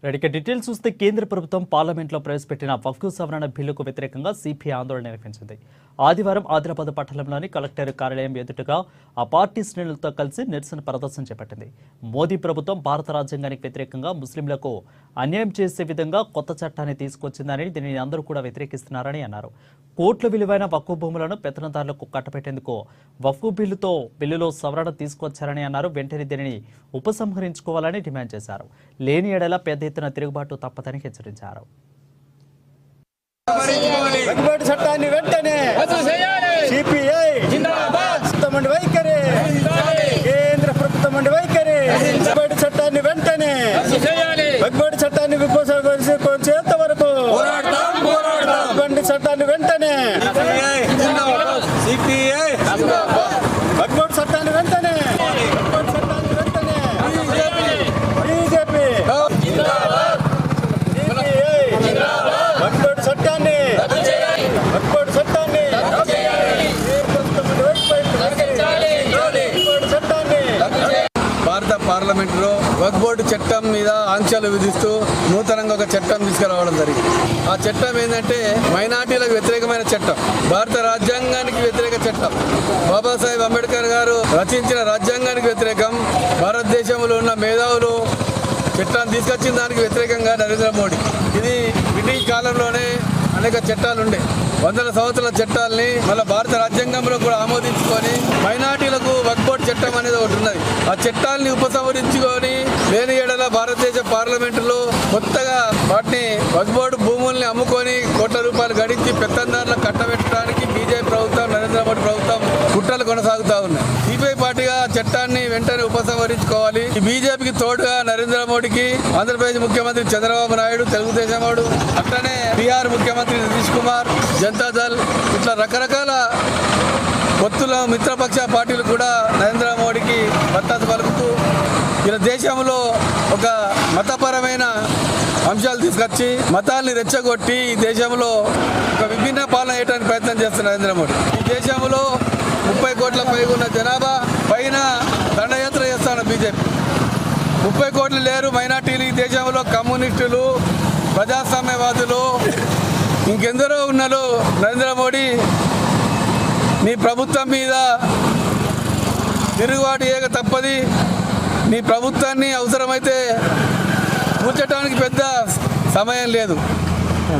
రెడిక details చూస్తే కేంద్ర ప్రభుత్వం పార్లమెంట్లో ప్రవేశపెట్టిన వక్ఫ్ సవరణ బిల్లుకు వ్యతిరేకంగా సిపిఐ ఆందోళన నిర్వహించింది. ఆదివారం ఆదిలాబాద్ పట్టణంలోని కలెక్టర్ కార్యాలయం ఎదుటగా ఆ పార్టీ శ్రేణులతో కలిసి నిరసన ప్రదర్శన చేపట్టింది. మోదీ ప్రభుత్వం భారత రాజ్యాంగానికి వ్యతిరేకంగా ముస్లింలకు అన్యాయం చేసే విధంగా కొత్త చట్టాన్ని తీసుకొచ్చిందని, దీనిని అందరూ కూడా వ్యతిరేకిస్తున్నారని అన్నారు. కోట్ల విలువైన వక్ఫ్ భూములను పెత్తనదారులకు కట్టబెట్టేందుకు వక్ఫ్ బిల్లులో సవరణ తీసుకొచ్చారని అన్నారు. వెంటనే దీనిని ఉపసంహరించుకోవాలని డిమాండ్ చేశారు. లేని ఎడల పెద్ద ఎత్తున తిరుగుబాటు తప్పదని హెచ్చరించారు. చట్టాన్ని వెంటనే సిపిఐ వైఖరి, కేంద్ర ప్రభుత్వం వైఖరి, చట్టాన్ని వెంటనే చట్టాన్ని చేత వరకు చట్టాన్ని వెంటనే సిపిఐ చట్టాన్ని వెంటనే భారత పార్లమెంటులో వక్ఫ్ బోర్డు చట్టం మీద ఆంక్షలు విధిస్తూ నూతనంగా ఒక చట్టం తీసుకురావడం జరిగింది. ఆ చట్టం ఏంటంటే మైనార్టీలకు వ్యతిరేకమైన చట్టం, భారత రాజ్యాంగానికి వ్యతిరేక చట్టం, బాబాసాహెబ్ అంబేద్కర్ గారు రచించిన రాజ్యాంగానికి వ్యతిరేకం. భారతదేశంలో ఉన్న మేధావులు చట్టాన్ని తీసుకొచ్చిన దానికి వ్యతిరేకంగా నరేంద్ర మోడీ. ఇది బ్రిటిష్ కాలంలోనే అనేక చట్టాలు ఉండే, వందల సంవత్సరాల చట్టాలని మళ్ళీ భారత రాజ్యాంగంలో కూడా ఆమోదించుకొని మైనార్టీలకు వక్ఫ్ బోర్డు చట్టం అనేది ఒకటి ఉన్నది. ఆ చట్టాలని ఉపసంహరించుకొని లేని ఏడల భారతదేశ పార్లమెంటులో కొత్తగా వాటిని వక్ఫ్ బోర్డు భూముల్ని అమ్ముకొని కోట్ల రూపాయలు గడించి పెత్తందారులకు కట్టబెట్టడానికి బీజేపీ ప్రభుత్వం, నరేంద్ర మోడీ ప్రభుత్వం కుట్రలు కొనసాగుతా ఉన్నాయి. సిపిఐ పార్టీగా చట్టాన్ని వెంటనే ఉపసంహరించుకోవాలి. ఈ బీజేపీకి తోడుగా నరేంద్ర మోడీకి ఆంధ్రప్రదేశ్ ముఖ్యమంత్రి చంద్రబాబు నాయుడు, తెలుగుదేశం వాడు, అట్లనే బీహార్ ముఖ్యమంత్రి నితీష్ కుమార్, జనతాదళ్, ఇట్లా రకరకాల పొత్తుల మిత్రపక్ష పార్టీలు కూడా నరేంద్ర మోడీకి మద్దతు పలుకుతూ ఇలా దేశంలో ఒక మతపరమైన అంశాలు తీసుకొచ్చి మతాల్ని రెచ్చగొట్టి ఈ దేశంలో ఒక విభిన్న పాలన చేయడానికి ప్రయత్నం చేస్తున్నారు నరేంద్ర మోడీ. ఈ దేశంలో 30 కోట్ల పైగా ఉన్న జనాభా పైన దండయాత్ర చేస్తున్న బీజేపీ. 30 కోట్లు లేరు మైనార్టీలు ఈ దేశంలో, కమ్యూనిస్టులు, ప్రజాస్వామ్యవాదులు, ఇంకెందరో ఉన్నారు. నరేంద్ర మోడీ నీ ప్రభుత్వం మీద తిరుగుబాటు చేయక తప్పది. నీ ప్రభుత్వాన్ని అవసరమైతే కూర్చోటానికి పెద్ద సమయం లేదు.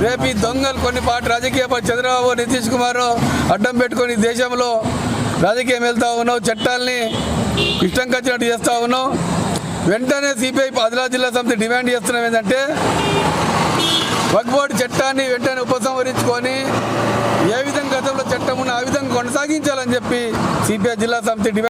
రేపు ఈ దొంగలు కొన్ని రాజకీయ చంద్రబాబు, నితీష్ కుమార్ అడ్డం పెట్టుకొని దేశంలో రాజకీయం వెళ్తూ ఉన్నావు, చట్టాలని ఇష్టం వచ్చినట్టు చేస్తూ ఉన్నావు. వెంటనే సిపిఐ ఆదిలాబాద్ జిల్లా సమితి డిమాండ్ చేస్తున్నాం ఏంటంటే వక్ఫ్ బోర్డు చట్టాన్ని వెంటనే ఉపసంహరించుకొని ఏ విధంగా గతంలో చట్టం ఉన్న ఆ విధంగా కొనసాగించాలని చెప్పి సిపిఐ జిల్లా సమితి డిమాండ్